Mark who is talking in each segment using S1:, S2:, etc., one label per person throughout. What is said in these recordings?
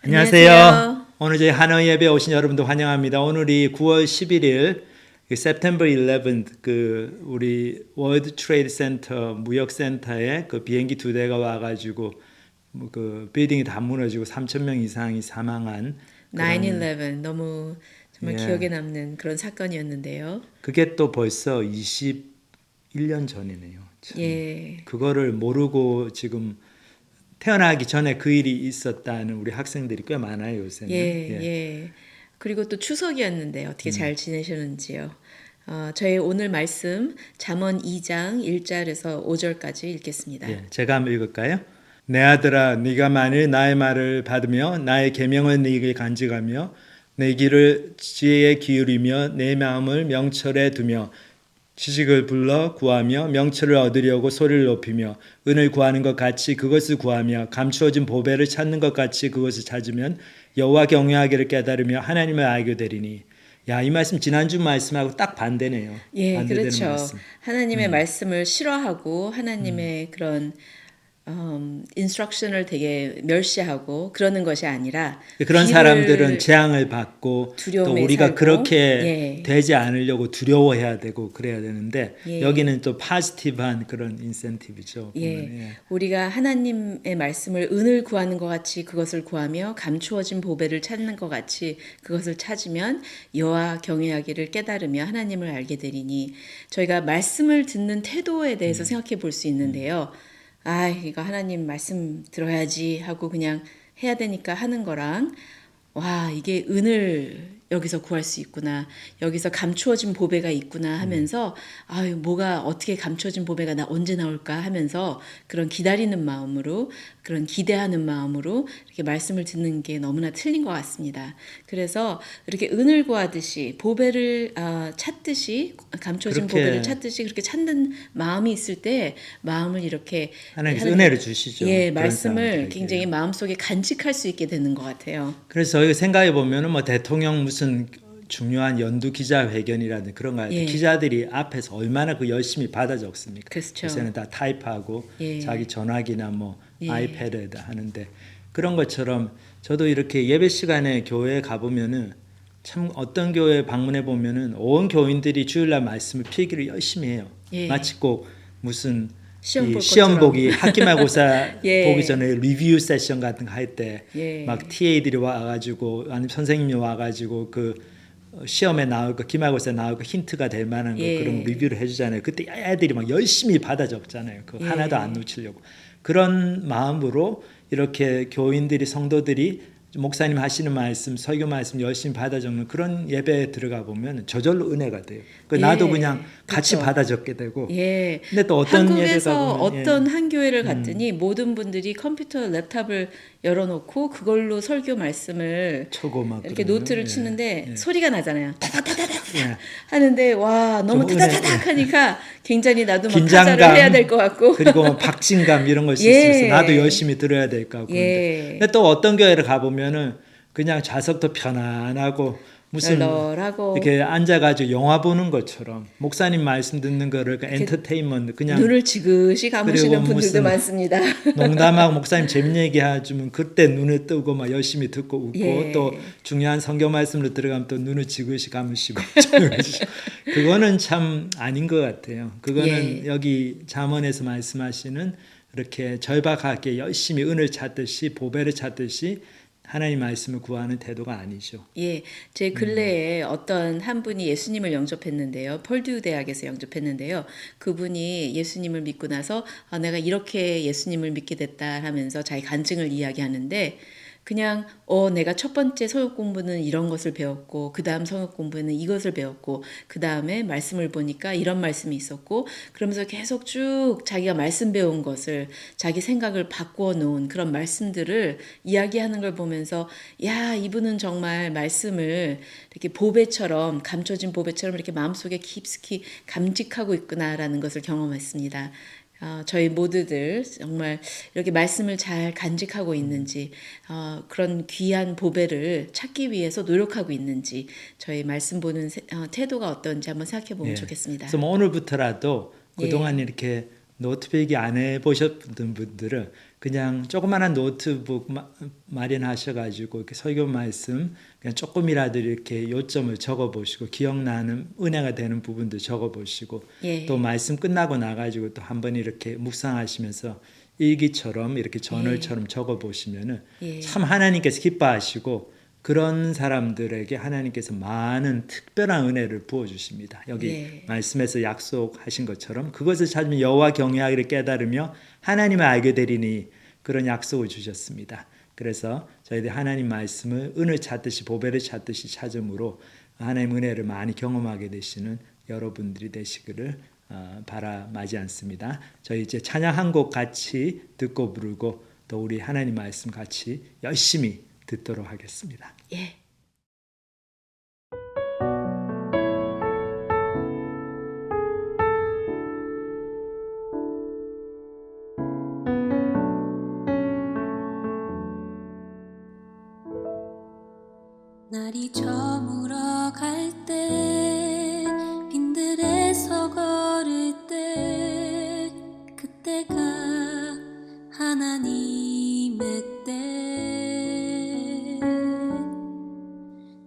S1: 안녕하세요. 오늘 저희 하노이 예배 오신 여러분도 환영합니다. 오늘이 9월 11일 September 11th 우리 월드 트레이드 센터 무역센터에 그 비행기 2대가 와가지고 그 빌딩이 다 무너지고 3천 명 이상이 사망한
S2: 9/11 너무 정말
S1: 예.
S2: 기억에 남는 그런 사건이었는데요.
S1: 그게 또 벌써 21년 전이네요. 참.
S2: 예.
S1: 그거를 모르고 지금 태어나기 전에 그 일이 있었다는 우리 학생들이 꽤 많아요, 요새는.
S2: 예. 그리고 또 추석이었는데 어떻게 잘 지내셨는지요? 저희 오늘 말씀 잠언 2장 1절에서 5절까지 읽겠습니다.
S1: 예, 제가 한번 읽을까요? 내 아들아, 네가 만일 나의 말을 받으며 나의 계명을 네게 간직하며 내 길을 지혜에 기울이며 내 마음을 명철에 두며 지식을 불러 구하며 명철을 얻으려고 소리를 높이며 은을 구하는 것 같이 그것을 구하며 감추어진 보배를 찾는 것 같이 그것을 찾으면 여호와 경외하기를 깨달으며 하나님을 알게 되리니. 야, 이 말씀 지난주 말씀하고 딱 반대네요.
S2: 예,
S1: 반대되는
S2: 그렇죠.
S1: 말씀.
S2: 하나님의 말씀을 싫어하고 하나님의 그런 인스트럭션을 되게 멸시하고 그러는 것이 아니라
S1: 그런
S2: 귀를
S1: 사람들은 재앙을 받고 또
S2: 두려움에
S1: 우리가
S2: 살고,
S1: 그렇게
S2: 예.
S1: 되지 않으려고 두려워해야 되고 그래야 되는데
S2: 예.
S1: 여기는 또 파지티브한 그런 인센티브죠.
S2: 예,
S1: 보면.
S2: 우리가 하나님의 말씀을 은을 구하는 것 같이 그것을 구하며 감추어진 보배를 찾는 것 같이 그것을 찾으면 여호와 경외하기를 깨달으며 하나님을 알게 되리니. 저희가 말씀을 듣는 태도에 대해서 생각해 볼 수 있는데요. 이거 하나님 말씀 들어야지 하고 그냥 해야 되니까 하는 거랑, 와, 이게 은을 여기서 구할 수 있구나. 여기서 감추어진 보배가 있구나 하면서 뭐가 어떻게 감추어진 보배가 나 언제 나올까 하면서 그런 기다리는 마음으로, 그런 기대하는 마음으로 이렇게 말씀을 듣는 게 너무나 틀린 것 같습니다. 그래서 이렇게 은을 구하듯이 보배를 찾듯이, 감추어진
S1: 그렇게
S2: 보배를 찾듯이 그렇게 찾는 마음이 있을 때 마음을 이렇게
S1: 하나님께서
S2: 하나님,
S1: 은혜를 주시죠.
S2: 예,
S1: 그런
S2: 말씀을
S1: 사람들에게.
S2: 굉장히 마음속에 간직할 수 있게 되는 것 같아요.
S1: 그래서 저희가 생각해 보면은 뭐 대통령 무슨 중요한 연두 기자회견이라든지 그런 거 할 때
S2: 예.
S1: 기자들이 앞에서 얼마나 그 열심히 받아 적습니까?
S2: 그렇죠.
S1: 요새는 다 타입하고
S2: 예.
S1: 자기 전화기나 뭐
S2: 예.
S1: 아이패드에다 하는데 그런 것처럼 저도 이렇게 예배 시간에 교회에 가보면은 참 어떤 교회 방문해 보면은 온 교인들이 주일날 말씀을 필기를 열심히 해요.
S2: 예.
S1: 마치 꼭 무슨
S2: 시험 볼
S1: 시험
S2: 것처럼.
S1: 보기 학기말고사
S2: 예.
S1: 보기 전에 리뷰 세션 같은 거 할 때
S2: 예.
S1: 막 TA들이 와가지고 아니면 선생님이 와가지고 그 시험에 나올 거 기말고사에 나올 거 힌트가 될 만한 거
S2: 예.
S1: 그런 리뷰를 해주잖아요. 그때 애들이 막 열심히 받아 적잖아요. 그
S2: 예.
S1: 하나도 안 놓치려고. 그런 마음으로 이렇게 교인들이 성도들이 목사님 하시는 말씀, 설교 말씀 열심히 받아 적는 그런 예배에 들어가 보면 저절로 은혜가 돼요. 나도
S2: 예,
S1: 그냥 같이
S2: 그렇죠.
S1: 받아 적게 되고.
S2: 예.
S1: 근데 또 어떤 예배가
S2: 한국에서
S1: 보면
S2: 어떤 한 교회를 갔더니 모든 분들이 컴퓨터 랩탑을 열어놓고 그걸로 설교 말씀을
S1: 초고 막
S2: 이렇게
S1: 그러면,
S2: 노트를
S1: 예,
S2: 치는데
S1: 예.
S2: 소리가 나잖아요. 타다다다다
S1: 예.
S2: 하는데 와 너무
S1: 좀
S2: 타다다닥 하니까 굉장히 나도 막
S1: 긴장감
S2: 타자를 해야 될 것 같고.
S1: 그리고 뭐 박진감 이런 것이
S2: 예.
S1: 있어서 나도 열심히 들어야 될 것 같고
S2: 예.
S1: 근데 또 어떤 교회를 가보면은 그냥 좌석도 편안하고 무슨
S2: 널널하고
S1: 이렇게 앉아가지고 영화 보는 것처럼 목사님 말씀 듣는 거를 그 엔터테인먼트 그냥
S2: 눈을 지그시 감으시는
S1: 그리고
S2: 분들도
S1: 무슨
S2: 많습니다.
S1: 농담하고 목사님 재밌는 얘기 해주면 그때 눈을 뜨고 막 열심히 듣고 웃고
S2: 예.
S1: 또 중요한 성경 말씀으로 들어가면 또 눈을 지그시 감으시고 그거는 참 아닌 것 같아요. 그거는
S2: 예.
S1: 여기 잠언에서 말씀하시는 이렇게 절박하게 열심히 은을 찾듯이 보배를 찾듯이 하나님 말씀을 구하는 태도가 아니죠.
S2: 예, 제 근래에 어떤 한 분이 예수님을 영접했는데요. 펄듀 대학에서 영접했는데요. 그분이 예수님을 믿고 나서 내가 이렇게 예수님을 믿게 됐다 하면서 자기 간증을 이야기하는데 그냥 내가 첫 번째 성역 공부는 이런 것을 배웠고 그 다음 성역 공부는 이것을 배웠고 그 다음에 말씀을 보니까 이런 말씀이 있었고 그러면서 계속 쭉 자기가 말씀 배운 것을 자기 생각을 바꾸어 놓은 그런 말씀들을 이야기하는 걸 보면서 야 이분은 정말 말씀을 이렇게 보배처럼 감춰진 보배처럼 이렇게 마음속에 깊숙이 감직하고 있구나라는 것을 경험했습니다. 저희 모두들 정말 이렇게 말씀을 잘 간직하고 있는지 그런 귀한 보배를 찾기 위해서 노력하고 있는지 저희 말씀 보는 태도가 어떤지 한번 생각해 보면 좋겠습니다.
S1: 그래서 뭐 오늘부터라도 그동안
S2: 예.
S1: 이렇게 노트필기 안 해보셨던 분들은 그냥 조그마한 노트북 마련하셔가지고 이렇게 설교 말씀 그냥 조금이라도 이렇게 요점을 적어보시고 기억나는 은혜가 되는 부분도 적어보시고
S2: 예.
S1: 또 말씀 끝나고 나가지고 또 한번 이렇게 묵상하시면서 일기처럼 이렇게 저널처럼 적어보시면은
S2: 예.
S1: 참 하나님께서 기뻐하시고 그런 사람들에게 하나님께서 많은 특별한 은혜를 부어주십니다. 여기
S2: 예.
S1: 말씀에서 약속하신 것처럼 그것을 찾으면 여호와 경외하기를 깨달으며 하나님을 알게 되리니 그런 약속을 주셨습니다. 그래서 저희들이 하나님 말씀을 은을 찾듯이 보배를 찾듯이 찾음으로 하나님 은혜를 많이 경험하게 되시는 여러분들이 되시기를 바라마지 않습니다. 저희 이제 찬양 한 곡 같이 듣고 부르고 또 우리 하나님 말씀 같이 열심히 듣도록 하겠습니다.
S2: 예.
S3: 날이 저물어 갈 때 빈들에서 걸을 때 그때가 하나님의 때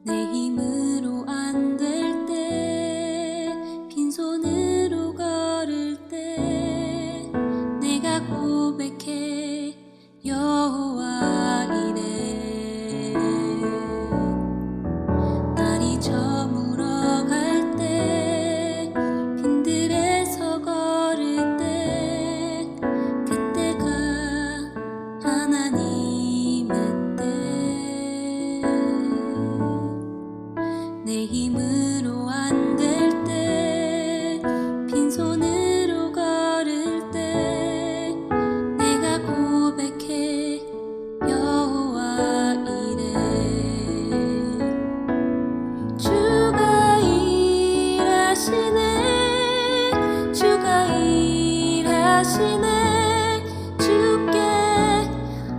S3: 내 힘으로 안 될 때 빈손으로 걸을 때 내가 고백해 여호와 이래 날이 저물어 갈 때 빈들에서 걸을 때 그때가 하나님의 때 내 힘으로 안 될 때 빈손으로 걸을 때 내가 고백해 여호와 이래 주가 일하시네 주가 일하시네 주께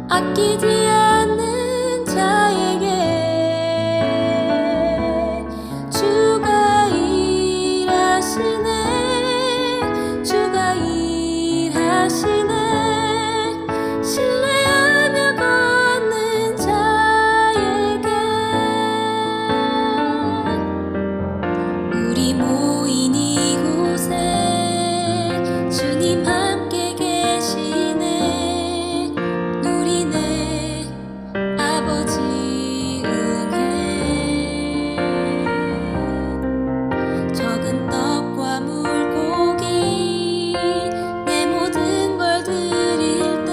S3: 아끼지 않는 자에게 주가 일하시네 주가 일하시네 신뢰하며 걷는 자에게 우리 모인 이곳에 주님 함께 계시네 누리네 아버지 은혜 적은 떡과 물고기 내 모든 걸 드릴 때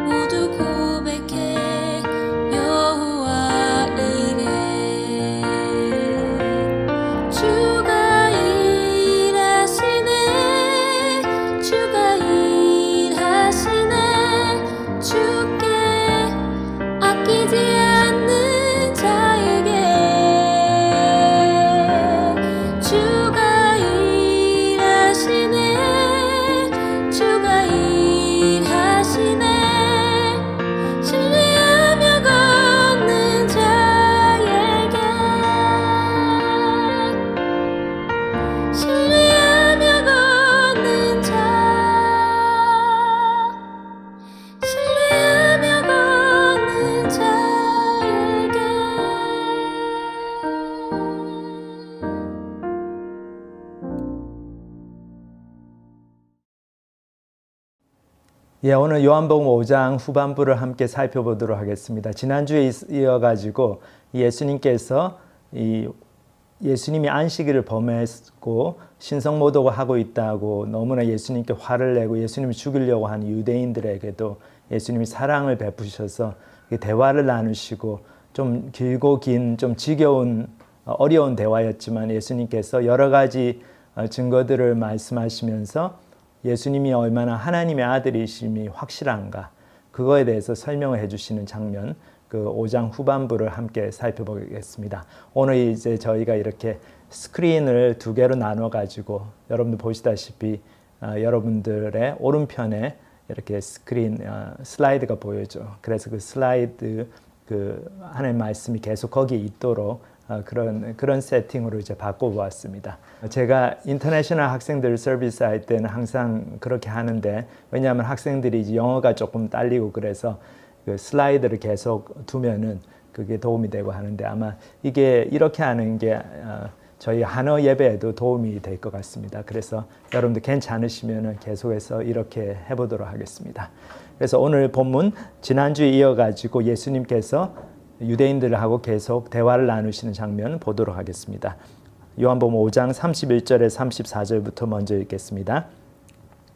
S3: 모두 고백해 여호와 이래 주가 일하시네 주가 일하시네 주께 아끼지 않는 자에게 주가 일하시네 주가 일하시네 신뢰하며 걷는 자에게 신뢰하며 걷는 자 신뢰하며 걷는 자에게
S1: 예, 오늘 요한복음 5장 후반부를 함께 살펴보도록 하겠습니다. 지난주에 이어가지고 예수님께서 예수님이 안식일을 범했고 신성모독을 하고 있다고 너무나 예수님께 화를 내고 예수님을 죽이려고 하는 유대인들에게도 예수님이 사랑을 베푸셔서 대화를 나누시고 좀 길고 긴 좀 지겨운 어려운 대화였지만 예수님께서 여러 가지 증거들을 말씀하시면서 예수님이 얼마나 하나님의 아들이심이 확실한가 그거에 대해서 설명을 해주시는 장면 그 5장 후반부를 함께 살펴보겠습니다. 오늘 이제 저희가 이렇게 스크린을 두 개로 나눠 가지고 여러분들 보시다시피 여러분들의 오른편에 이렇게 스크린 슬라이드가 보여져. 그래서 그 슬라이드 그 하나님의 말씀이 계속 거기에 있도록 그런 세팅으로 이제 바꿔보았습니다. 제가 인터내셔널 학생들 서비스 할 때는 항상 그렇게 하는데, 왜냐하면 학생들이 이제 영어가 조금 딸리고 그래서 그 슬라이드를 계속 두면은 그게 도움이 되고 하는데, 아마 이게 이렇게 하는 게 저희 한어 예배에도 도움이 될 것 같습니다. 그래서 여러분들 괜찮으시면 계속해서 이렇게 해보도록 하겠습니다. 그래서 오늘 본문 지난주에 이어가지고 예수님께서 유대인들하고 계속 대화를 나누시는 장면 보도록 하겠습니다. 요한복음 5장 31절에 34절부터 먼저 읽겠습니다.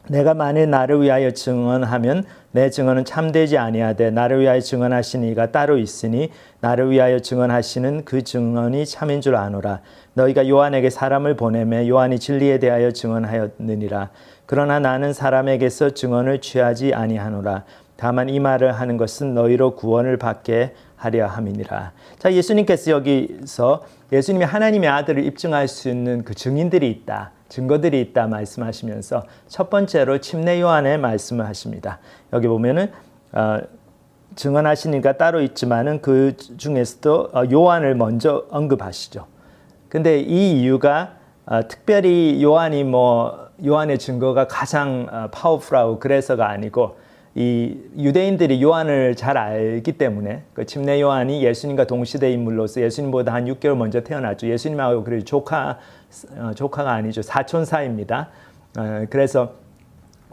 S1: 내가 만일 나를 위하여 증언하면 내 증언은 참되지 아니하되 나를 위하여 증언하시는 이가 따로 있으니 나를 위하여 증언하시는 그 증언이 참인 줄 아노라. 너희가 요한에게 사람을 보내매 요한이 진리에 대하여 증언하였느니라. 그러나 나는 사람에게서 증언을 취하지 아니하노라. 다만 이 말을 하는 것은 너희로 구원을 받게 하려 함이니라. 자, 예수님께서 여기서 예수님이 하나님의 아들을 입증할 수 있는 그 증인들이 있다, 증거들이 있다 말씀하시면서 첫 번째로 침례 요한의 말씀을 하십니다. 여기 보면은 증언하시니까 따로 있지만은 그 중에서도 요한을 먼저 언급하시죠. 근데 이 이유가 특별히 요한의 증거가 가장 파워풀하고 그래서가 아니고, 이 유대인들이 요한을 잘 알기 때문에, 그 침례 요한이 예수님과 동시대 인물로서 예수님보다 한 6개월 먼저 태어났죠. 예수님하고 그리고 조카가 아니죠, 사촌사입니다. 그래서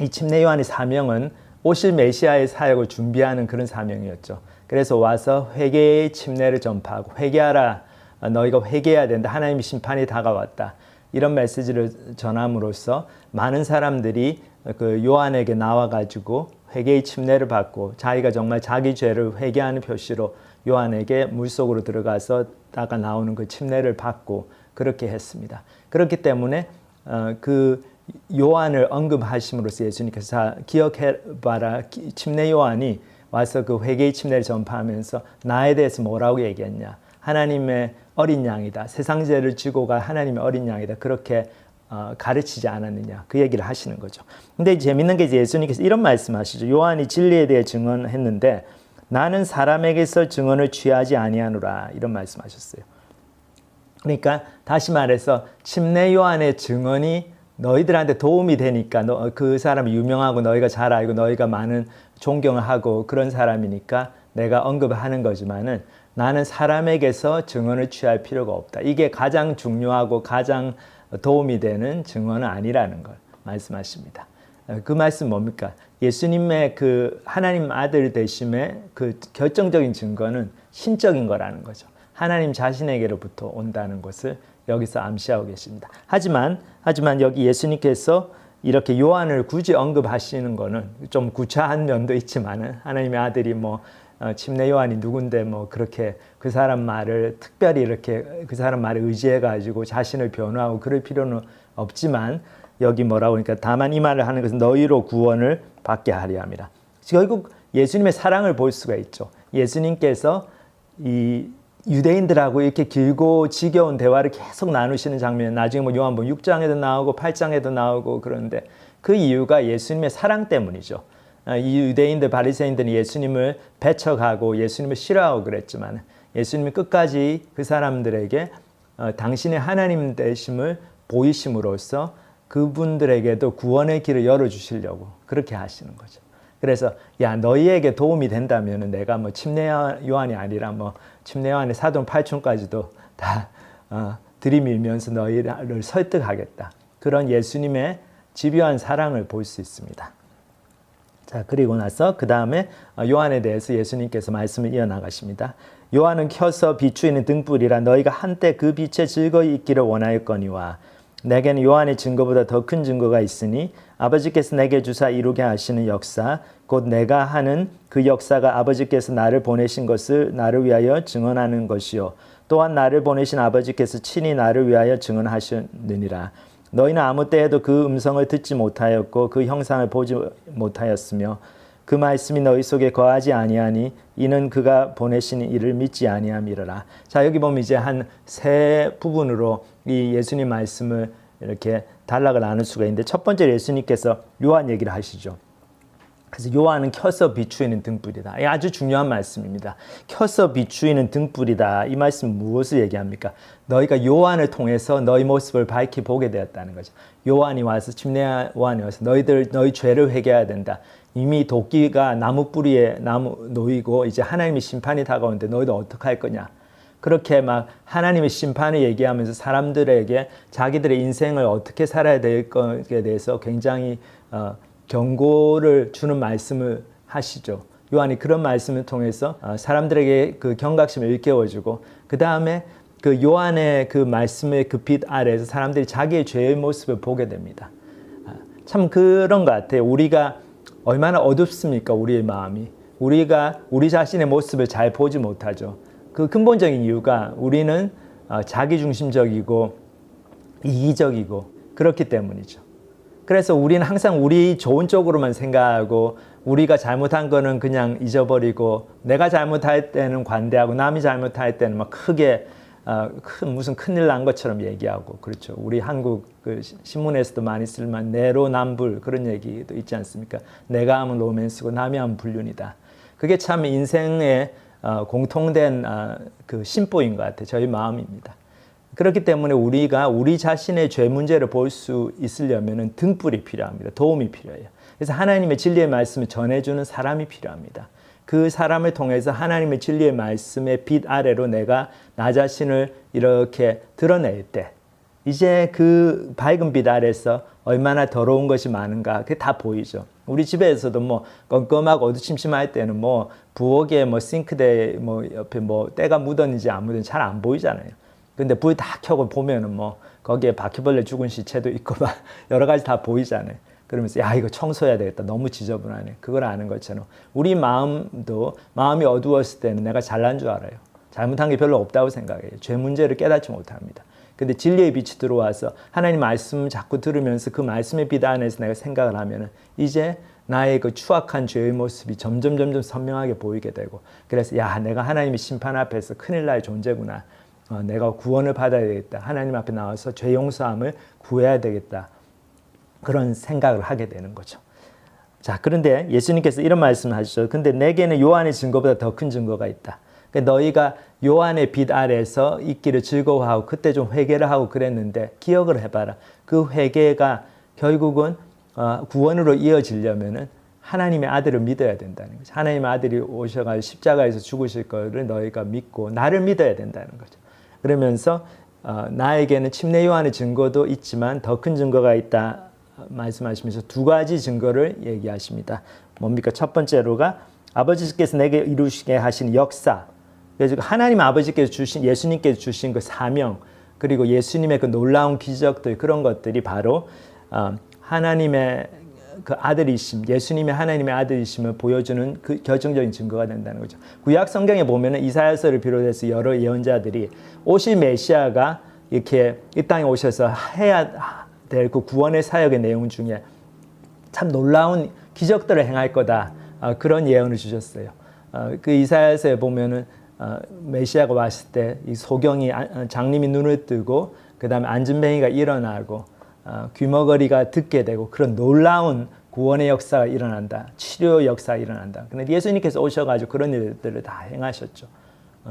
S1: 이 침례 요한의 사명은 오실 메시아의 사역을 준비하는 그런 사명이었죠. 그래서 와서 회개의 침례를 전파하고, 회개하라, 너희가 회개해야 된다, 하나님의 심판이 다가왔다, 이런 메시지를 전함으로써 많은 사람들이 그 요한에게 나와가지고 회개의 침례를 받고 자기가 정말 자기 죄를 회개하는 표시로 요한에게 물속으로 들어가서 다가 나오는 그 침례를 받고 그렇게 했습니다. 그렇기 때문에 그 요한을 언급하심으로써 예수님께서 기억해봐라, 침례 요한이 와서 그 회개의 침례를 전파하면서 나에 대해서 뭐라고 얘기했냐, 하나님의 어린 양이다, 세상 죄를 지고 갈 하나님의 어린 양이다, 그렇게 가르치지 않았느냐, 그 얘기를 하시는 거죠. 근데 재밌는 게 이제 예수님께서 이런 말씀하시죠. 요한이 진리에 대해 증언했는데 나는 사람에게서 증언을 취하지 아니하노라, 이런 말씀하셨어요. 그러니까 다시 말해서 침례 요한의 증언이 너희들한테 도움이 되니까, 그 사람이 유명하고 너희가 잘 알고 너희가 많은 존경을 하고 그런 사람이니까 내가 언급하는 거지만은 나는 사람에게서 증언을 취할 필요가 없다. 이게 가장 중요하고 가장 도움이 되는 증언은 아니라는 걸 말씀하십니다. 그 말씀 뭡니까? 예수님의 그 하나님 아들 되심의 그 결정적인 증거는 신적인 거라는 거죠. 하나님 자신에게로부터 온다는 것을 여기서 암시하고 계십니다. 하지만 여기 예수님께서 이렇게 요한을 굳이 언급하시는 거는 좀 구차한 면도 있지만은, 하나님의 아들이 침례 요한이 누군데 그렇게 그 사람 말을 특별히 이렇게 그 사람 말을 의지해 가지고 자신을 변호하고 그럴 필요는 없지만, 여기 뭐라고 하니까 다만 이 말을 하는 것은 너희로 구원을 받게 하려 함이라. 결국 예수님의 사랑을 볼 수가 있죠. 예수님께서 이 유대인들하고 이렇게 길고 지겨운 대화를 계속 나누시는 장면, 나중에 요한복음 6장에도 나오고 8장에도 나오고 그러는데, 그 이유가 예수님의 사랑 때문이죠. 이 유대인들, 바리새인들은 예수님을 배척하고 예수님을 싫어하고 그랬지만, 예수님이 끝까지 그 사람들에게 당신의 하나님 되심을 보이심으로써 그분들에게도 구원의 길을 열어주시려고 그렇게 하시는 거죠. 그래서 너희에게 도움이 된다면 내가 침례 요한이 아니라 침례 요한의 사돈 팔촌까지도 다 들이밀면서 너희를 설득하겠다. 그런 예수님의 집요한 사랑을 볼 수 있습니다. 자, 그리고 나서 그 다음에 요한에 대해서 예수님께서 말씀을 이어나가십니다. 요한은 켜서 비추이는 등불이라 너희가 한때 그 빛에 즐거이 있기를 원하였거니와 내게는 요한의 증거보다 더 큰 증거가 있으니 아버지께서 내게 주사 이루게 하시는 역사, 곧 내가 하는 그 역사가 아버지께서 나를 보내신 것을 나를 위하여 증언하는 것이요 또한 나를 보내신 아버지께서 친히 나를 위하여 증언하셨느니라. 너희는 아무 때에도 그 음성을 듣지 못하였고 그 형상을 보지 못하였으며 그 말씀이 너희 속에 거하지 아니하니 이는 그가 보내신 이를 믿지 아니함이라. 자, 여기 보면 이제 한 세 부분으로 이 예수님 말씀을 이렇게 단락을 나눌 수가 있는데, 첫 번째 예수님께서 요한 얘기를 하시죠.
S4: 그래서 요한은 켜서 비추이는 등불이다. 이 아주 중요한 말씀입니다. 켜서 비추이는 등불이다. 이 말씀은 무엇을 얘기합니까? 너희가 요한을 통해서 너희 모습을 밝히 보게 되었다는 거죠. 요한이 와서 침례 요한이 와서 너희 죄를 회개해야 된다. 이미 도끼가 나무 뿌리에 놓이고 이제 하나님의 심판이 다가오는데 너희도 어떻게 할 거냐? 그렇게 막 하나님의 심판을 얘기하면서 사람들에게 자기들의 인생을 어떻게 살아야 될 것에 대해서 굉장히 경고를 주는 말씀을 하시죠. 요한이 그런 말씀을 통해서 사람들에게 그 경각심을 일깨워주고 그 다음에 그 요한의 그 말씀의 그 빛 아래에서 사람들이 자기의 죄의 모습을 보게 됩니다. 참 그런 것 같아요. 우리가 얼마나 어둡습니까? 우리의 마음이. 우리가 우리 자신의 모습을 잘 보지 못하죠. 그 근본적인 이유가 우리는 자기중심적이고 이기적이고 그렇기 때문이죠. 그래서 우리는 항상 우리 좋은 쪽으로만 생각하고 우리가 잘못한 거는 그냥 잊어버리고 내가 잘못할 때는 관대하고 남이 잘못할 때는 막 크게 무슨 큰일 난 것처럼 얘기하고 그렇죠. 우리 한국 그 신문에서도 많이 쓸만 내로남불 그런 얘기도 있지 않습니까? 내가 하면 로맨스고 남이 하면 불륜이다. 그게 참 인생의 공통된 그 심보인 것 같아요. 저희 마음입니다. 그렇기 때문에 우리가 우리 자신의 죄 문제를 볼 수 있으려면 등불이 필요합니다. 도움이 필요해요. 그래서 하나님의 진리의 말씀을 전해주는 사람이 필요합니다. 그 사람을 통해서 하나님의 진리의 말씀의 빛 아래로 내가 나 자신을 이렇게 드러낼 때 이제 그 밝은 빛 아래서 얼마나 더러운 것이 많은가 그게 다 보이죠. 우리 집에서도 뭐 껌껌하고 어두침침할 때는 뭐 부엌에 뭐 싱크대 뭐 옆에 뭐 때가 묻었는지 안 묻었는지 잘 안 보이잖아요. 근데 불 다 켜고 보면은 뭐 거기에 바퀴벌레 죽은 시체도 있고 막 여러 가지 다 보이잖아요. 그러면서 야 이거 청소해야 되겠다. 너무 지저분하네. 그걸 아는 것처럼 우리 마음도 마음이 어두웠을 때는 내가 잘난 줄 알아요. 잘못한 게 별로 없다고 생각해요. 죄 문제를 깨닫지 못합니다. 근데 진리의 빛이 들어와서 하나님 말씀 자꾸 들으면서 그 말씀의 빛 안에서 내가 생각을 하면은 이제 나의 그 추악한 죄의 모습이 점점 선명하게 보이게 되고 그래서 야 내가 하나님의 심판 앞에서 큰일 날 존재구나. 내가 구원을 받아야 되겠다. 하나님 앞에 나와서 죄 용서함을 구해야 되겠다. 그런 생각을 하게 되는 거죠. 자, 그런데 예수님께서 이런 말씀을 하시죠. 근데 내게는 요한의 증거보다 더 큰 증거가 있다. 그러니까 너희가 요한의 빛 아래서 있기를 즐거워하고 그때 좀 회개를 하고 그랬는데 기억을 해봐라. 그 회개가 결국은 구원으로 이어지려면은 하나님의 아들을 믿어야 된다는 거죠. 하나님의 아들이 오셔가지고 십자가에서 죽으실 것을 너희가 믿고 나를 믿어야 된다는 거죠. 그러면서 나에게는 침례 요한의 증거도 있지만 더 큰 증거가 있다 말씀하시면서 두 가지 증거를 얘기하십니다. 뭡니까? 첫 번째로가 아버지께서 내게 이루시게 하신 역사. 그래서 하나님 아버지께서 주신 예수님께서 주신 그 사명 그리고 예수님의 그 놀라운 기적들 그런 것들이 바로 하나님의 그 아들이심, 예수님의 하나님의 아들이심을 보여주는 그 결정적인 증거가 된다는 거죠. 구약 성경에 보면은 이사야서를 비롯해서 여러 예언자들이 오실 메시아가 이렇게 이 땅에 오셔서 해야 될 그 구원의 사역의 내용 중에 참 놀라운 기적들을 행할 거다. 그런 예언을 주셨어요. 그 이사야서에 보면은 메시아가 왔을 때 이 소경이 장님이 눈을 뜨고 그 다음에 앉은뱅이가 일어나고 귀머거리가 듣게 되고 그런 놀라운 구원의 역사가 일어난다. 치료 역사가 일어난다. 그런데 예수님께서 오셔가지고 그런 일들을 다 행하셨죠.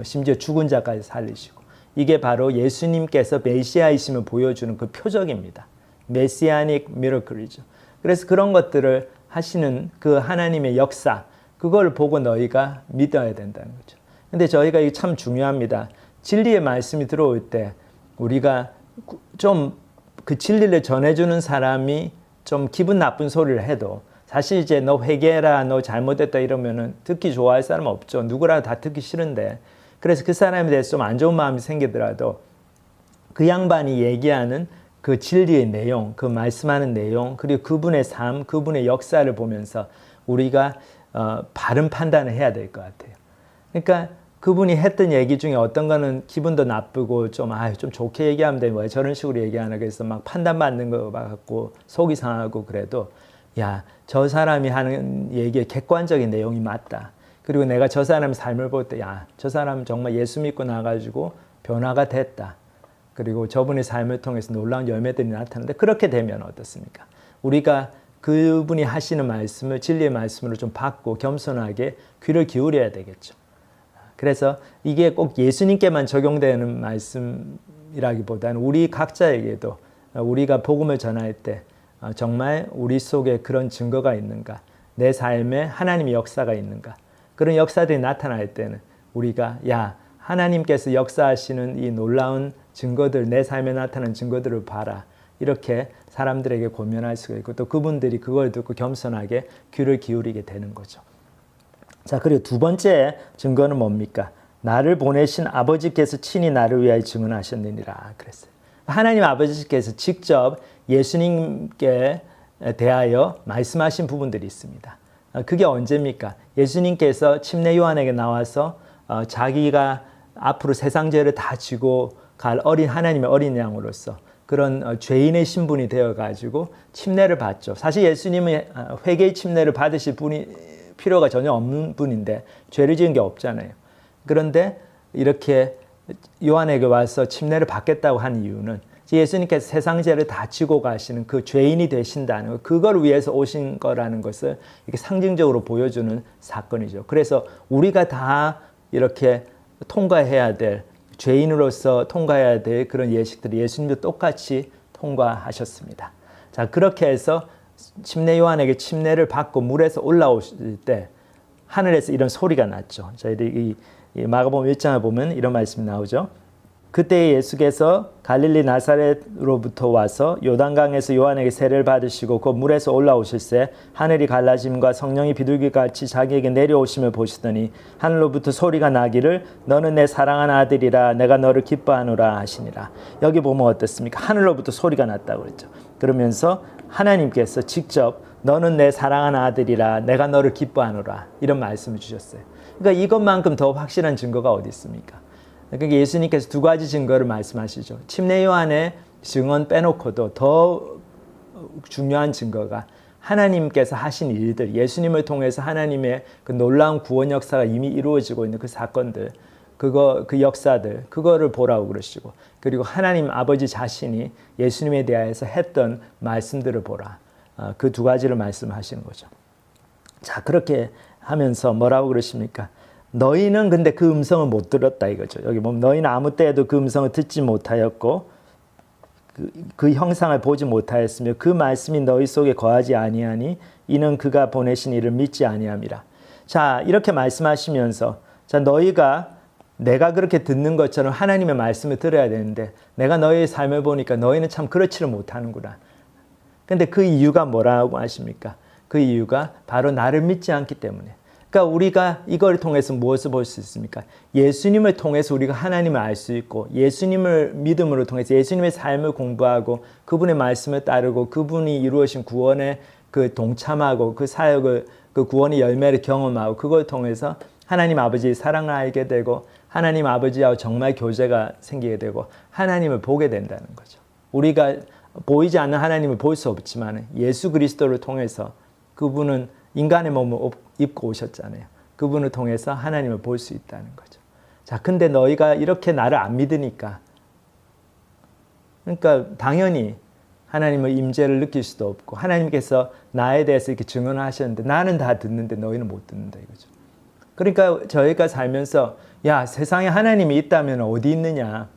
S4: 심지어 죽은 자까지 살리시고. 이게 바로 예수님께서 메시아이심을 보여주는 그 표적입니다. 메시아닉 미러클이죠. 그래서 그런 것들을 하시는 그 하나님의 역사, 그걸 보고 너희가 믿어야 된다는 거죠. 근데 저희가 이게 참 중요합니다. 진리의 말씀이 들어올 때 우리가 좀 그 진리를 전해주는 사람이 좀 기분 나쁜 소리를 해도 사실 이제 너 회개해라, 너 잘못했다 이러면은 듣기 좋아할 사람 없죠. 누구라도 다 듣기 싫은데. 그래서 그 사람에 대해서 좀 안 좋은 마음이 생기더라도 그 양반이 얘기하는 그 진리의 내용, 그 말씀하는 내용, 그리고 그분의 삶, 그분의 역사를 보면서 우리가 바른 판단을 해야 될 것 같아요. 그러니까 그분이 했던 얘기 중에 어떤 거는 기분도 나쁘고 좀 좋게 얘기하면 돼. 왜 저런 식으로 얘기하나. 그래서 막 판단받는 거 같고 속이 상하고 그래도 야, 저 사람이 하는 얘기의 객관적인 내용이 맞다. 그리고 내가 저 사람 삶을 볼 때 야, 저 사람 정말 예수 믿고 나가지고 변화가 됐다. 그리고 저분의 삶을 통해서 놀라운 열매들이 나타나는데 그렇게 되면 어떻습니까? 우리가 그분이 하시는 말씀을 진리의 말씀으로 좀 받고 겸손하게 귀를 기울여야 되겠죠. 그래서 이게 꼭 예수님께만 적용되는 말씀이라기보다는 우리 각자에게도 우리가 복음을 전할 때 정말 우리 속에 그런 증거가 있는가, 내 삶에 하나님의 역사가 있는가, 그런 역사들이 나타날 때는 우리가 야, 하나님께서 역사하시는 이 놀라운 증거들, 내 삶에 나타나는 증거들을 봐라, 이렇게 사람들에게 권면할 수가 있고 또 그분들이 그걸 듣고 겸손하게 귀를 기울이게 되는 거죠. 자, 그리고 두 번째 증거는 뭡니까? 나를 보내신 아버지께서 친히 나를 위하여 증언하셨느니라 그랬어요. 하나님 아버지께서 직접 예수님께 대하여 말씀하신 부분들이 있습니다. 그게 언제입니까? 예수님께서 침례 요한에게 나와서 자기가 앞으로 세상 죄를 다 지고 갈 하나님의 어린 양으로서 그런 죄인의 신분이 되어가지고 침례를 받죠. 사실 예수님은 회개의 침례를 받으실 필요가 전혀 없는 분인데 죄를 지은 게 없잖아요. 그런데 이렇게 요한에게 와서 침례를 받겠다고 한 이유는 예수님께서 세상 죄를 다 지고 가시는 그 죄인이 되신다는 것, 그걸 위해서 오신 거라는 것을 이렇게 상징적으로 보여주는 사건이죠. 그래서 우리가 다 이렇게 통과해야 될, 죄인으로서 통과해야 될 그런 예식들이 예수님도 똑같이 통과하셨습니다. 자, 그렇게 해서 침례 요한에게 침례를 받고 물에서 올라오실 때 하늘에서 이런 소리가 났죠. 저희들이 이 마가복음 1장을 보면 이런 말씀이 나오죠. 그때 예수께서 갈릴리 나사렛으로부터 와서 요단강에서 요한에게 세례를 받으시고 그 물에서 올라오실새 하늘이 갈라짐과 성령이 비둘기같이 자기에게 내려오심을 보시더니 하늘로부터 소리가 나기를 너는 내 사랑하는 아들이라 내가 너를 기뻐하노라 하시니라. 여기 보면 어떻습니까? 하늘로부터 소리가 났다고 그랬죠. 그러면서 하나님께서 직접 너는 내 사랑하는 아들이라 내가 너를 기뻐하노라 이런 말씀을 주셨어요. 그러니까 이것만큼 더 확실한 증거가 어디 있습니까? 그러니까 예수님께서 두 가지 증거를 말씀하시죠. 침례 요한의 증언 빼놓고도 더 중요한 증거가 하나님께서 하신 일들, 예수님을 통해서 하나님의 그 놀라운 구원 역사가 이미 이루어지고 있는 그 사건들, 그 역사들, 그거를 보라고 그러시고, 그리고 하나님 아버지 자신이 예수님에 대하여서 했던 말씀들을 보라. 그 두 가지를 말씀하시는 거죠. 자, 그렇게 하면서 뭐라고 그러십니까? 너희는 근데 그 음성을 못 들었다 이거죠. 여기 보면 너희는 아무 때에도 그 음성을 듣지 못하였고 그 형상을 보지 못하였으며 그 말씀이 너희 속에 거하지 아니하니 이는 그가 보내신 이를 믿지 아니함이라. 자, 이렇게 말씀하시면서 자, 너희가 내가 그렇게 듣는 것처럼 하나님의 말씀을 들어야 되는데 내가 너희의 삶을 보니까 너희는 참 그렇지를 못하는구나. 근데 그 이유가 뭐라고 하십니까? 그 이유가 바로 나를 믿지 않기 때문에. 그러니까 우리가 이걸 통해서 무엇을 볼 수 있습니까? 예수님을 통해서 우리가 하나님을 알 수 있고 예수님을 믿음으로 통해서 예수님의 삶을 공부하고 그분의 말씀을 따르고 그분이 이루어진 구원에 그 동참하고 그 사역을 그 구원의 열매를 경험하고 그걸 통해서 하나님 아버지의 사랑을 알게 되고 하나님 아버지와 정말 교제가 생기게 되고 하나님을 보게 된다는 거죠. 우리가 보이지 않는 하나님을 볼 수 없지만 예수 그리스도를 통해서 그분은 인간의 몸을 입고 오셨잖아요. 그분을 통해서 하나님을 볼 수 있다는 거죠. 자, 근데 너희가 이렇게 나를 안 믿으니까, 그러니까 당연히 하나님의 임재를 느낄 수도 없고 하나님께서 나에 대해서 이렇게 증언하셨는데 나는 다 듣는데 너희는 못 듣는다 이거죠. 그러니까 저희가 살면서 야, 세상에 하나님이 있다면 어디 있느냐?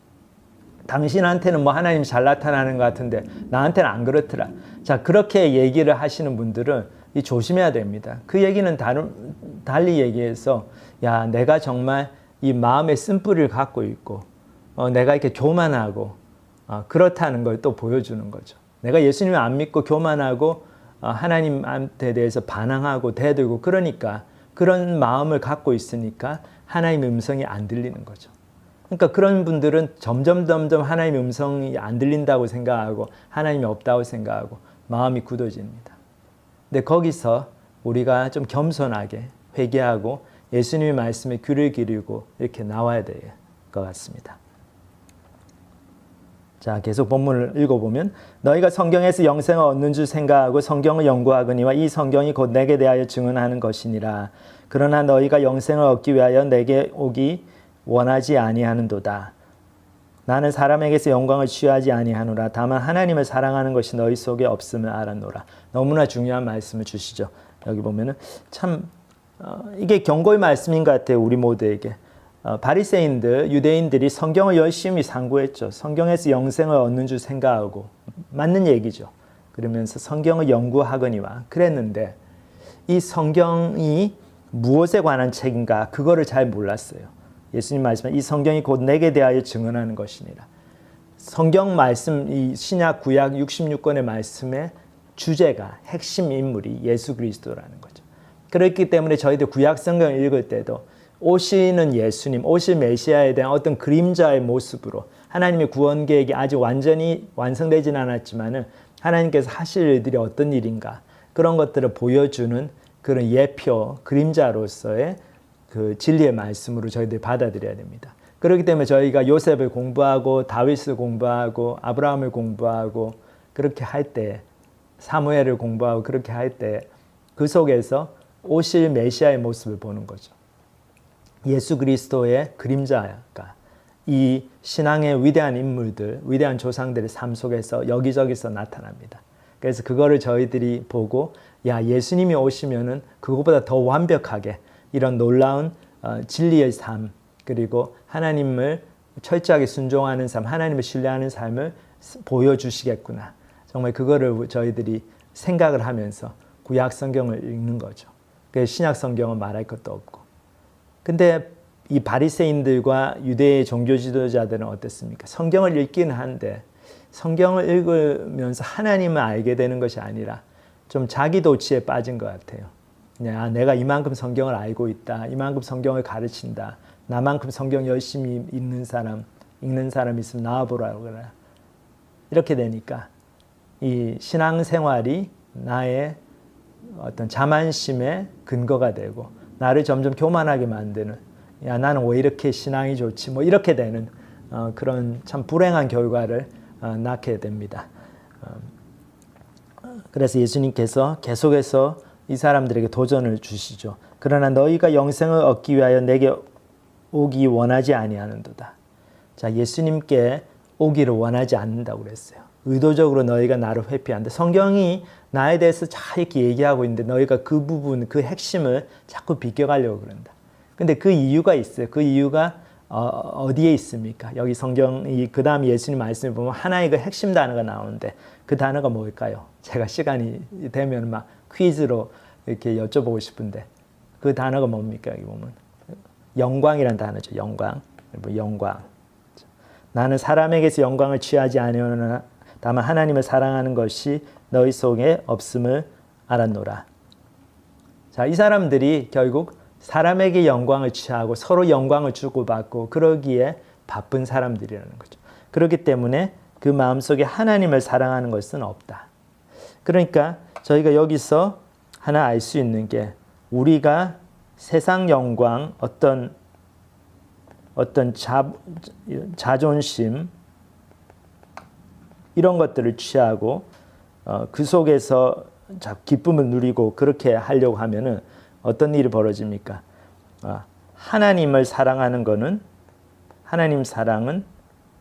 S4: 당신한테는 뭐 하나님이 잘 나타나는 것 같은데 나한테는 안 그렇더라. 자, 그렇게 얘기를 하시는 분들은 조심해야 됩니다. 그 얘기는 달리 얘기해서 야, 내가 정말 이 마음의 쓴뿌리를 갖고 있고 내가 이렇게 교만하고 그렇다는 걸 또 보여주는 거죠. 내가 예수님을 안 믿고 교만하고 하나님한테 대해서 반항하고 대들고 그러니까 그런 마음을 갖고 있으니까 하나님의 음성이 안 들리는 거죠. 그러니까 그런 분들은 점점 하나님의 음성이 안 들린다고 생각하고 하나님이 없다고 생각하고 마음이 굳어집니다. 근데 거기서 우리가 좀 겸손하게 회개하고 예수님의 말씀에 귀를 기울이고 이렇게 나와야 될 것 같습니다. 자, 계속 본문을 읽어보면 너희가 성경에서 영생을 얻는 줄 생각하고 성경을 연구하거니와 이 성경이 곧 내게 대하여 증언하는 것이니라. 그러나 너희가 영생을 얻기 위하여 내게 오기 원하지 아니하는도다. 나는 사람에게서 영광을 취하지 아니하노라. 다만 하나님을 사랑하는 것이 너희 속에 없음을 알았노라. 너무나 중요한 말씀을 주시죠. 여기 보면은 참 이게 경고의 말씀인 것 같아요. 우리 모두에게. 바리새인들, 유대인들이 성경을 열심히 상고했죠. 성경에서 영생을 얻는 줄 생각하고 맞는 얘기죠. 그러면서 성경을 연구하거니와 그랬는데 이 성경이 무엇에 관한 책인가 그거를 잘 몰랐어요. 예수님 말씀은 이 성경이 곧 내게 대하여 증언하는 것이니라. 성경 말씀, 이 신약 구약 66권의 말씀의 주제가 핵심 인물이 예수 그리스도라는 거죠. 그렇기 때문에 저희들 구약 성경을 읽을 때도 오시는 예수님, 오실 메시아에 대한 어떤 그림자의 모습으로 하나님의 구원 계획이 아직 완전히 완성되지는 않았지만은 하나님께서 하실 일들이 어떤 일인가 그런 것들을 보여주는 그런 예표, 그림자로서의 그 진리의 말씀으로 저희들이 받아들여야 됩니다. 그렇기 때문에 저희가 요셉을 공부하고 다윗을 공부하고 아브라함을 공부하고 그렇게 할 때 사무엘을 공부하고 그렇게 할 때 그 속에서 오실 메시아의 모습을 보는 거죠. 예수 그리스도의 그림자가 이 신앙의 위대한 인물들, 위대한 조상들의 삶 속에서 여기저기서 나타납니다. 그래서 그거를 저희들이 보고 야 예수님이 오시면은 그것보다 더 완벽하게 이런 놀라운 진리의 삶 그리고 하나님을 철저하게 순종하는 삶, 하나님을 신뢰하는 삶을 보여주시겠구나. 정말 그거를 저희들이 생각을 하면서 구약 성경을 읽는 거죠. 그래서 신약 성경은 말할 것도 없고. 근데 이 바리새인들과 유대의 종교 지도자들은 어땠습니까? 성경을 읽기는 한데 성경을 읽으면서 하나님을 알게 되는 것이 아니라 좀 자기 도취에 빠진 것 같아요. 야, 내가 이만큼 성경을 알고 있다. 이만큼 성경을 가르친다. 나만큼 성경 열심히 읽는 사람 있으면 나와보라고 그래. 이렇게 되니까 이 신앙생활이 나의 어떤 자만심의 근거가 되고 나를 점점 교만하게 만드는 야 나는 왜 이렇게 신앙이 좋지 뭐 이렇게 되는 그런 참 불행한 결과를 낳게 됩니다. 그래서 예수님께서 계속해서 이 사람들에게 도전을 주시죠. 그러나 너희가 영생을 얻기 위하여 내게 오기 원하지 아니하는도다. 자, 예수님께 오기를 원하지 않는다고 그랬어요. 의도적으로 너희가 나를 회피한다. 성경이 나에 대해서 잘 이렇게 얘기하고 있는데 너희가 그 부분, 그 핵심을 자꾸 비껴가려고 그런다. 근데 그 이유가 있어요. 그 이유가 어디에 있습니까? 여기 성경이 그 다음 예수님 말씀을 보면 하나의 그 핵심 단어가 나오는데 그 단어가 뭘까요? 제가 시간이 되면 막 퀴즈로 이렇게 여쭤보고 싶은데 그 단어가 뭡니까? 여기 보면 영광이라는 단어죠. 영광. 영광. 나는 사람에게서 영광을 취하지 아니하노라. 다만 하나님을 사랑하는 것이 너희 속에 없음을 알았노라. 자, 이 사람들이 결국 사람에게 영광을 취하고 서로 영광을 주고받고 그러기에 바쁜 사람들이라는 거죠. 그렇기 때문에 그 마음속에 하나님을 사랑하는 것은 없다. 그러니까 저희가 여기서 하나 알 수 있는 게 우리가 세상 영광, 어떤 자존심 이런 것들을 취하고 그 속에서 기쁨을 누리고 그렇게 하려고 하면은 어떤 일이 벌어집니까? 하나님을 사랑하는 거는 하나님 사랑은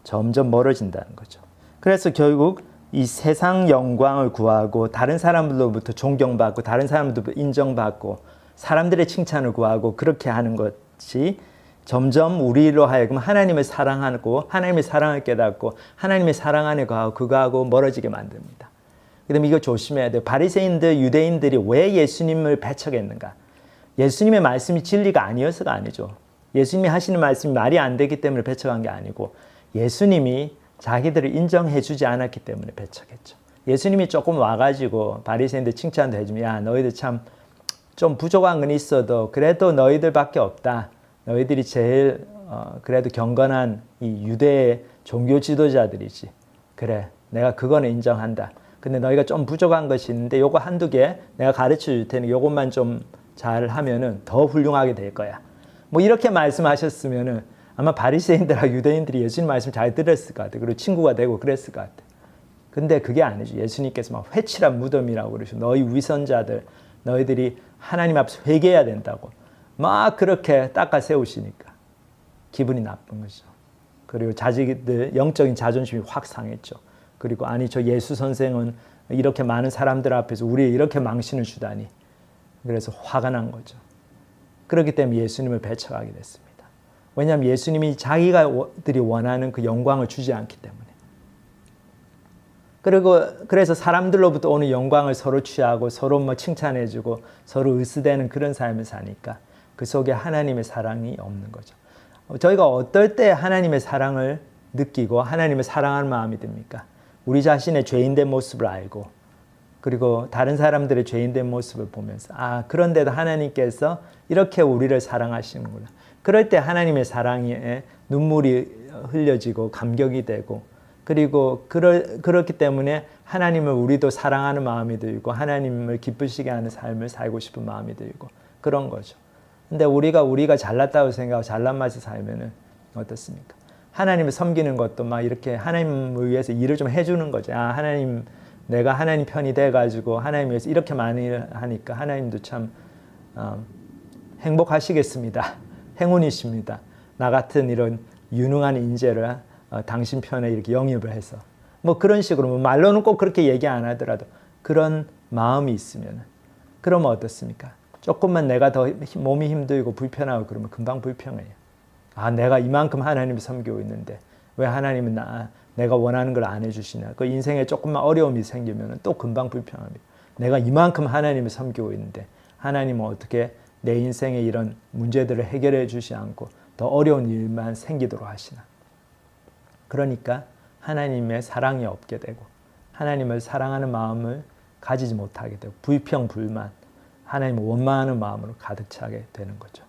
S4: 점점 멀어진다는 거죠. 그래서 결국 이 세상 영광을 구하고 다른 사람들로부터 존경받고 다른 사람들로부터 인정받고 사람들의 칭찬을 구하고 그렇게 하는 것이 점점 우리로 하여금 하나님을 사랑하고 하나님의 사랑을 깨닫고 하나님의 사랑 안에 거하고 그거하고 멀어지게 만듭니다. 그다음에 이거 조심해야 돼요. 바리새인들, 유대인들이 왜 예수님을 배척했는가? 예수님의 말씀이 진리가 아니어서가 아니죠. 예수님이 하시는 말씀이 말이 안 되기 때문에 배척한 게 아니고 예수님이 자기들을 인정해 주지 않았기 때문에 배척했죠. 예수님이 조금 와가지고 바리새인들 칭찬도 해주면 야 너희들 참 좀 부족한 건 있어도 그래도 너희들밖에 없다. 너희들이 제일 그래도 경건한 이 유대의 종교 지도자들이지. 그래 내가 그거는 인정한다. 근데 너희가 좀 부족한 것이 있는데 요거 한두 개 내가 가르쳐 줄 테니 요것만 좀 잘 하면은 더 훌륭하게 될 거야. 뭐 이렇게 말씀하셨으면은 아마 바리새인들하고 유대인들이 예수님 말씀 잘 들었을 것 같아. 그리고 친구가 되고 그랬을 것 같아. 근데 그게 아니죠. 예수님께서 막 회칠한 무덤이라고 그러시고 너희 위선자들 너희들이 하나님 앞에서 회개해야 된다고 막 그렇게 닦아 세우시니까 기분이 나쁜 거죠. 그리고 자기들 영적인 자존심이 확 상했죠. 그리고 아니 저 예수 선생은 이렇게 많은 사람들 앞에서 우리에 이렇게 망신을 주다니. 그래서 화가 난 거죠. 그렇기 때문에 예수님을 배척하게 됐습니다. 왜냐하면 예수님이 자기가들이 원하는 그 영광을 주지 않기 때문에. 그래서 사람들로부터 오는 영광을 서로 취하고 서로 뭐 칭찬해주고 서로 으스대는 그런 삶을 사니까 그 속에 하나님의 사랑이 없는 거죠. 저희가 어떨 때 하나님의 사랑을 느끼고 하나님을 사랑하는 마음이 듭니까? 우리 자신의 죄인된 모습을 알고 그리고 다른 사람들의 죄인된 모습을 보면서 그런데도 하나님께서 이렇게 우리를 사랑하시는구나. 그럴 때 하나님의 사랑에 눈물이 흘려지고 감격이 되고 그리고 그렇기 때문에 하나님을 우리도 사랑하는 마음이 들고 하나님을 기쁘시게 하는 삶을 살고 싶은 마음이 들고 그런 거죠. 근데 우리가 잘났다고 생각하고 잘난 맛에 살면은 어떻습니까? 하나님을 섬기는 것도 막 이렇게 하나님을 위해서 일을 좀 해주는 거죠. 하나님 내가 하나님 편이 돼가지고 하나님 위해서 이렇게 많이 하니까 하나님도 참 행복하시겠습니다. 행운이십니다. 나 같은 이런 유능한 인재를 당신 편에 이렇게 영입을 해서 뭐 그런 식으로 뭐 말로는 꼭 그렇게 얘기 안 하더라도 그런 마음이 있으면 그러면 어떻습니까? 조금만 내가 더 몸이 힘들고 불편하고 그러면 금방 불평해요. 내가 이만큼 하나님을 섬기고 있는데 왜 하나님은 내가 원하는 걸 안 해주시나. 그 인생에 조금만 어려움이 생기면 또 금방 불평합니다. 내가 이만큼 하나님을 섬기고 있는데 하나님은 어떻게 내 인생의 이런 문제들을 해결해 주지 않고 더 어려운 일만 생기도록 하시나. 그러니까 하나님의 사랑이 없게 되고 하나님을 사랑하는 마음을 가지지 못하게 되고 불평, 불만, 하나님을 원망하는 마음으로 가득 차게 되는 거죠.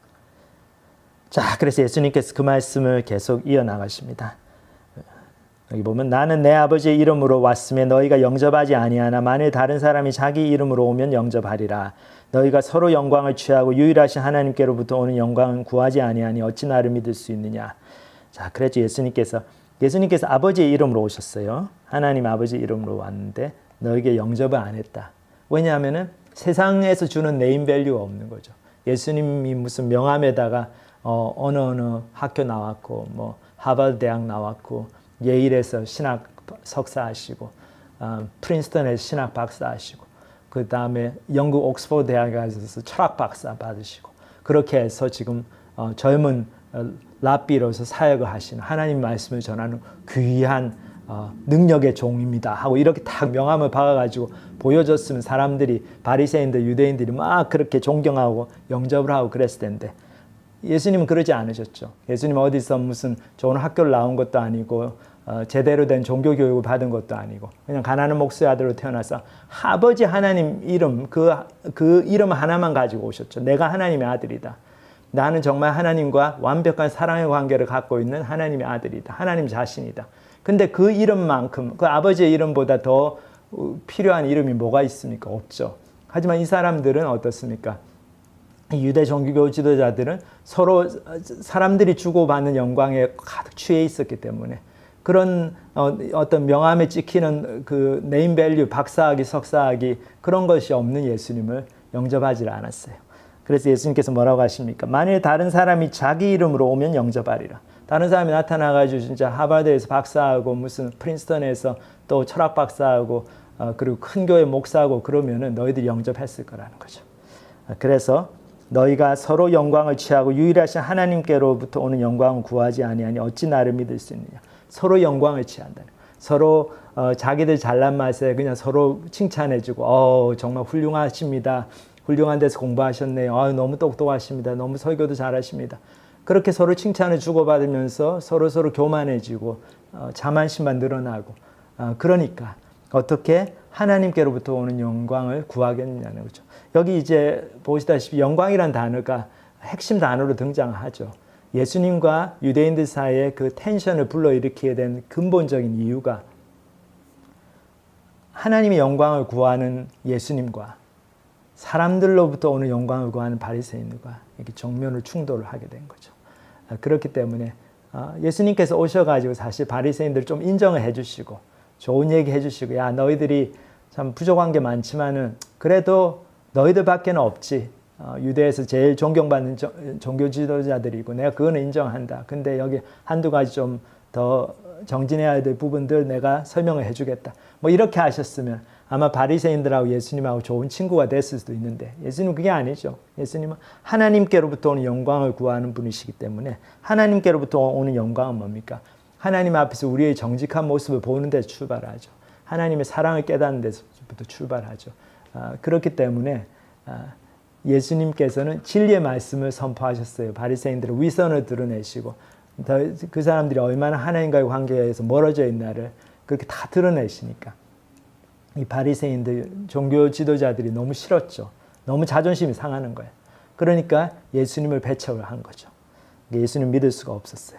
S4: 자, 그래서 예수님께서 그 말씀을 계속 이어나가십니다. 여기 보면 나는 내 아버지의 이름으로 왔음에 너희가 영접하지 아니하나 만일 다른 사람이 자기 이름으로 오면 영접하리라. 너희가 서로 영광을 취하고 유일하신 하나님께로부터 오는 영광은 구하지 아니하니 어찌 나를 믿을 수 있느냐. 자, 그랬죠. 예수님께서 아버지의 이름으로 오셨어요. 하나님 아버지 이름으로 왔는데 너에게 영접을 안 했다. 왜냐하면은 세상에서 주는 네임밸류가 없는 거죠. 예수님이 무슨 명함에다가 어느 학교 나왔고 뭐 하버드 대학 나왔고 예일에서 신학 석사 하시고 프린스턴에서 신학 박사 하시고 그 다음에 영국 옥스퍼드 대학에 가셔서 철학 박사 받으시고 그렇게 해서 지금 젊은 랍비로서 사역을 하시는 하나님 말씀을 전하는 귀한 능력의 종입니다 하고 이렇게 딱 명함을 박아가지고 보여줬으면 사람들이 바리새인들 유대인들이 막 그렇게 존경하고 영접을 하고 그랬을 텐데 예수님은 그러지 않으셨죠. 예수님 어디서 무슨 좋은 학교를 나온 것도 아니고 제대로 된 종교 교육을 받은 것도 아니고 그냥 가난한 목수의 아들로 태어나서 아버지 하나님 이름 그 이름 하나만 가지고 오셨죠. 내가 하나님의 아들이다. 나는 정말 하나님과 완벽한 사랑의 관계를 갖고 있는 하나님의 아들이다. 하나님 자신이다. 근데 그 이름만큼 그 아버지의 이름보다 더 필요한 이름이 뭐가 있습니까? 없죠. 하지만 이 사람들은 어떻습니까? 유대 종교 지도자들은 서로 사람들이 주고받는 영광에 가득 취해 있었기 때문에 그런 어떤 명함에 찍히는 그 네임밸류, 박사학위, 석사학위 그런 것이 없는 예수님을 영접하지 않았어요. 그래서 예수님께서 뭐라고 하십니까? 만일 다른 사람이 자기 이름으로 오면 영접하리라. 다른 사람이 나타나가지고 진짜 하버드에서 박사하고 무슨 프린스턴에서 또 철학 박사하고 그리고 큰 교회 목사하고 그러면은 너희들이 영접했을 거라는 거죠. 그래서 너희가 서로 영광을 취하고 유일하신 하나님께로부터 오는 영광을 구하지 아니하니 어찌 나를 믿을 수 있느냐. 서로 영광을 취한다는 거예요. 서로 자기들 잘난 맛에 그냥 서로 칭찬해주고 정말 훌륭하십니다. 훌륭한 데서 공부하셨네요. 너무 똑똑하십니다. 너무 설교도 잘하십니다. 그렇게 서로 칭찬을 주고받으면서 서로 교만해지고 자만심만 늘어나고 그러니까 어떻게 하나님께로부터 오는 영광을 구하겠느냐는 거죠. 여기 이제 보시다시피 영광이란 단어가 핵심 단어로 등장하죠. 예수님과 유대인들 사이에 그 텐션을 불러일으키게 된 근본적인 이유가 하나님의 영광을 구하는 예수님과 사람들로부터 오는 영광을 구하는 바리새인들과 이렇게 정면으로 충돌을 하게 된 거죠. 그렇기 때문에 예수님께서 오셔가지고 사실 바리새인들 좀 인정을 해주시고 좋은 얘기 해주시고 야 너희들이 참 부족한 게 많지만은 그래도 너희들밖에는 없지. 유대에서 제일 존경받는 종교 지도자들이고 내가 그거는 인정한다. 근데 여기 한두 가지 좀 더 정진해야 될 부분들 내가 설명을 해주겠다. 뭐 이렇게 하셨으면 아마 바리새인들하고 예수님하고 좋은 친구가 됐을 수도 있는데 예수님은 그게 아니죠. 예수님은 하나님께로부터 오는 영광을 구하는 분이시기 때문에 하나님께로부터 오는 영광은 뭡니까? 하나님 앞에서 우리의 정직한 모습을 보는 데서 출발하죠. 하나님의 사랑을 깨닫는 데서부터 출발하죠. 그렇기 때문에 예수님께서는 진리의 말씀을 선포하셨어요. 바리새인들의 위선을 드러내시고 그 사람들이 얼마나 하나님과의 관계에서 멀어져 있나를 그렇게 다 드러내시니까 이 바리새인들 종교 지도자들이 너무 싫었죠. 너무 자존심이 상하는 거예요. 그러니까 예수님을 배척을 한 거죠. 예수님 믿을 수가 없었어요.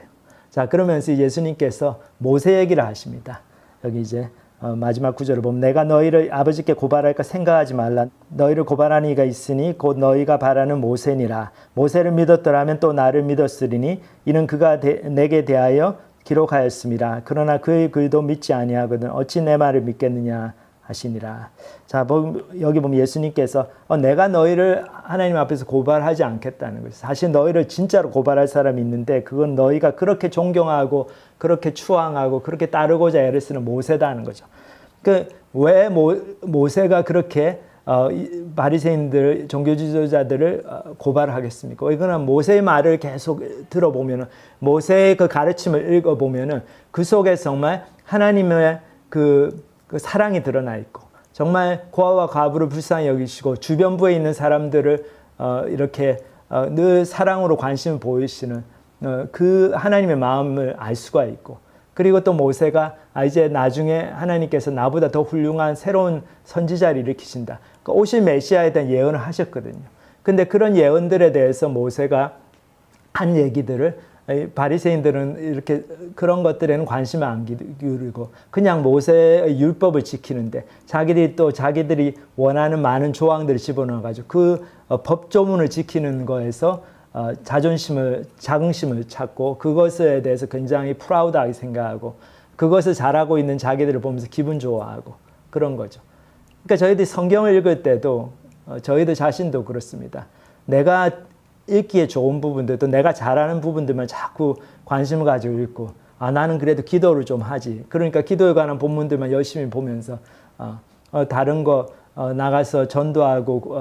S4: 자, 그러면서 예수님께서 모세 얘기를 하십니다. 여기 이제 마지막 구절을 보면 내가 너희를 아버지께 고발할까 생각하지 말라. 너희를 고발하는 이가 있으니 곧 너희가 바라는 모세니라. 모세를 믿었더라면 또 나를 믿었으리니 이는 그가 내게 대하여 기록하였습니다. 그러나 그의 글도 믿지 아니하거든 어찌 내 말을 믿겠느냐 하시니라. 자, 여기 보면 예수님께서 내가 너희를 하나님 앞에서 고발하지 않겠다는 거예요. 사실 너희를 진짜로 고발할 사람이 있는데 그건 너희가 그렇게 존경하고 그렇게 추앙하고 그렇게 따르고자 애를 쓰는 모세다는 거죠. 왜 모세가 그렇게 바리새인들 종교 지도자들을 고발하겠습니까? 이거는 모세의 말을 계속 들어보면 모세의 그 가르침을 읽어보면 그 속에 정말 하나님의 그 사랑이 드러나 있고 정말 고아와 과부를 불쌍히 여기시고 주변부에 있는 사람들을 이렇게 늘 사랑으로 관심을 보이시는 그 하나님의 마음을 알 수가 있고 그리고 또 모세가 이제 나중에 하나님께서 나보다 더 훌륭한 새로운 선지자를 일으키신다. 오실 메시아에 대한 예언을 하셨거든요. 근데 그런 예언들에 대해서 모세가 한 얘기들을 바리새인들은 이렇게 그런 것들에는 관심을 안 기울이고 그냥 모세의 율법을 지키는데 자기들이 원하는 많은 조항들을 집어넣어가지고 그 법조문을 지키는 거에서 자긍심을 찾고 그것에 대해서 굉장히 프라우드하게 생각하고 그것을 잘하고 있는 자기들을 보면서 기분 좋아하고 그런 거죠. 그러니까 저희들이 성경을 읽을 때도 저희들 자신도 그렇습니다. 내가 읽기에 좋은 부분들 또 내가 잘하는 부분들만 자꾸 관심을 가지고 읽고 나는 그래도 기도를 좀 하지. 그러니까 기도에 관한 본문들만 열심히 보면서 다른 거 나가서 전도하고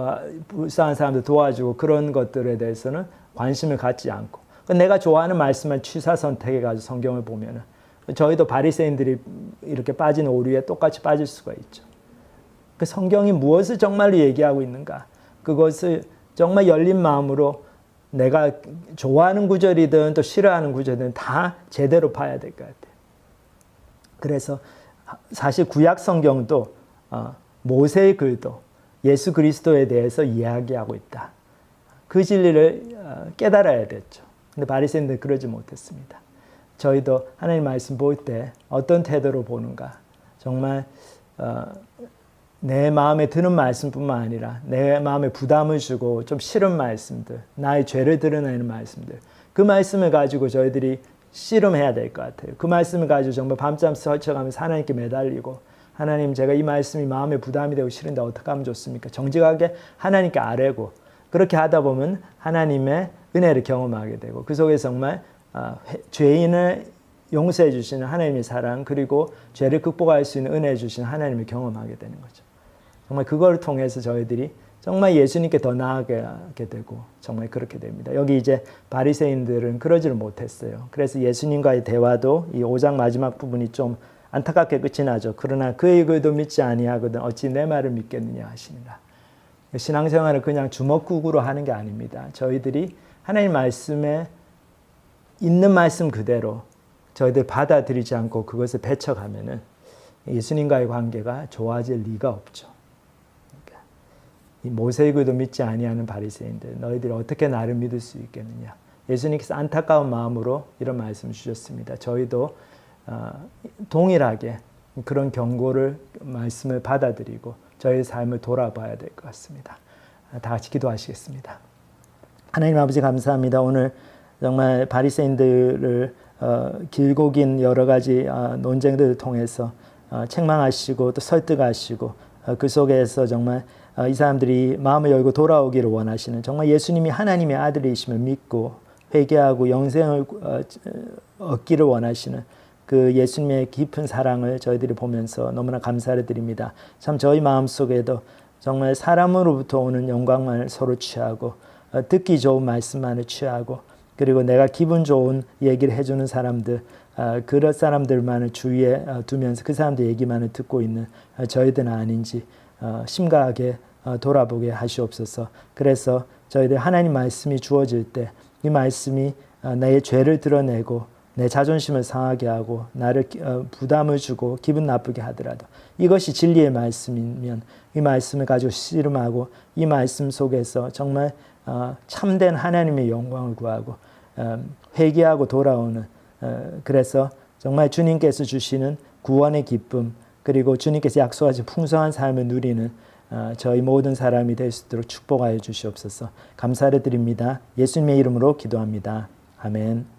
S4: 불쌍한 사람들 도와주고 그런 것들에 대해서는 관심을 갖지 않고 내가 좋아하는 말씀만 취사 선택해가지고 성경을 보면 저희도 바리새인들이 이렇게 빠진 오류에 똑같이 빠질 수가 있죠. 그 성경이 무엇을 정말로 얘기하고 있는가 그것을 정말 열린 마음으로 내가 좋아하는 구절이든 또 싫어하는 구절이든 다 제대로 봐야 될 것 같아요. 그래서 사실 구약 성경도 모세의 글도 예수 그리스도에 대해서 이야기하고 있다. 그 진리를 깨달아야 됐죠. 근데 바리새인들은 그러지 못했습니다. 저희도 하나님 말씀 볼 때 어떤 태도로 보는가 정말 내 마음에 드는 말씀뿐만 아니라 내 마음에 부담을 주고 좀 싫은 말씀들, 나의 죄를 드러내는 말씀들 그 말씀을 가지고 저희들이 씨름해야 될 것 같아요. 그 말씀을 가지고 정말 밤잠 설쳐가면서 하나님께 매달리고 하나님 제가 이 말씀이 마음에 부담이 되고 싫은데 어떻게 하면 좋습니까? 정직하게 하나님께 아뢰고 그렇게 하다 보면 하나님의 은혜를 경험하게 되고 그 속에 정말 죄인을 용서해 주시는 하나님의 사랑 그리고 죄를 극복할 수 있는 은혜 주시는 하나님을 경험하게 되는 거죠. 정말 그걸 통해서 저희들이 정말 예수님께 더 나아가게 되고 정말 그렇게 됩니다. 여기 이제 바리새인들은 그러지를 못했어요. 그래서 예수님과의 대화도 이 5장 마지막 부분이 좀 안타깝게 끝이 나죠. 그러나 그의 글도 믿지 아니하거든 어찌 내 말을 믿겠느냐 하시니라. 신앙생활을 그냥 주먹구구로 하는 게 아닙니다. 저희들이 하나님 말씀에 있는 말씀 그대로 저희들 받아들이지 않고 그것을 배척하면은 예수님과의 관계가 좋아질 리가 없죠. 그러니까 이 모세의 글도 믿지 아니하는 바리새인들 너희들이 어떻게 나를 믿을 수 있겠느냐. 예수님께서 안타까운 마음으로 이런 말씀을 주셨습니다. 저희도 동일하게 그런 경고를 말씀을 받아들이고 저희의 삶을 돌아봐야 될 것 같습니다. 다 같이 기도하시겠습니다. 하나님 아버지 감사합니다. 오늘 정말 바리새인들을 길고 긴 여러 가지 논쟁들을 통해서 책망하시고 또 설득하시고 그 속에서 정말 이 사람들이 마음을 열고 돌아오기를 원하시는 정말 예수님이 하나님의 아들이심을 믿고 회개하고 영생을 얻기를 원하시는 그 예수님의 깊은 사랑을 저희들이 보면서 너무나 감사를 드립니다. 참 저희 마음속에도 정말 사람으로부터 오는 영광만을 서로 취하고 듣기 좋은 말씀만을 취하고 그리고 내가 기분 좋은 얘기를 해주는 사람들 그런 사람들만을 주위에 두면서 그 사람들 얘기만을 듣고 있는 저희들은 아닌지 심각하게 돌아보게 하시옵소서. 그래서 저희들 하나님 말씀이 주어질 때 이 말씀이 나의 죄를 드러내고 내 자존심을 상하게 하고 나를 부담을 주고 기분 나쁘게 하더라도 이것이 진리의 말씀이면 이 말씀을 가지고 씨름하고 이 말씀 속에서 정말 참된 하나님의 영광을 구하고 회개하고 돌아오는 그래서 정말 주님께서 주시는 구원의 기쁨 그리고 주님께서 약속하신 풍성한 삶을 누리는 저희 모든 사람이 될 수 있도록 축복하여 주시옵소서. 감사를 드립니다. 예수님의 이름으로 기도합니다. 아멘.